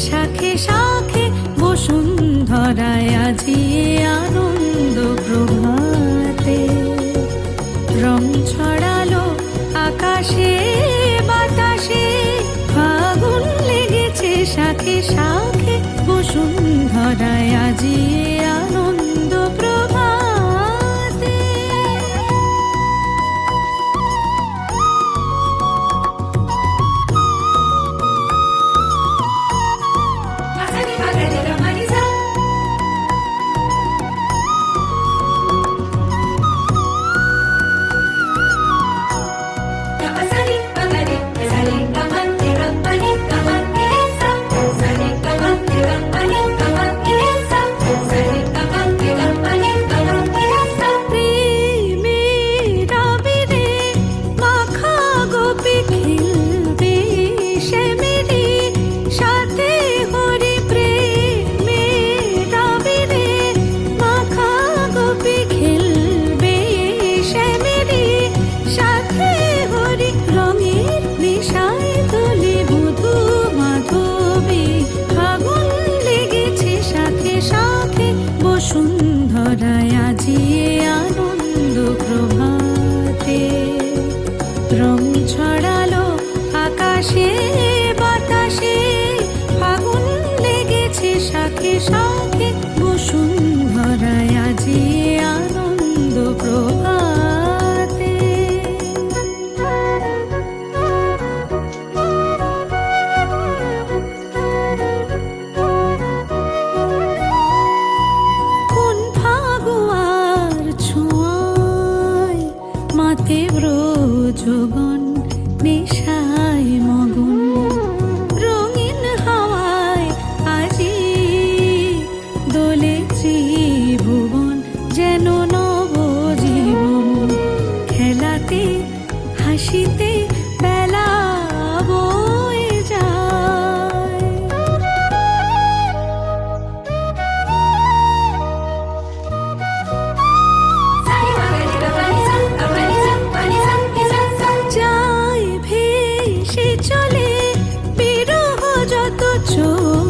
শাখে শাখে বসুন্ধরায় আজি আনন্দ প্রভাতে। রং ছড়ালো আকাশে বাতাসে, ফাগুন লেগেছে শাখে শাখে বসুন্ধরায় আজি আনন্দ প্রভাতে। বসুন্ধরায় আজি আনন্দ প্রভাতে। রং ছড়ালো আকাশে বাতাসে, ফাগুন লেগেছে শাখে শাখে বসুন্ধরায় আজি আনন্দ প্রভাতে। মাতে ব্রজগণ নেশায় মগন, রঙিন হাওয়ায় আজি দোলে ত্রিভুবন, যেন নবজীবন। খেলাতে হাসিতে বেলা বয়ে যায়। চলে বিরহ যত চোখ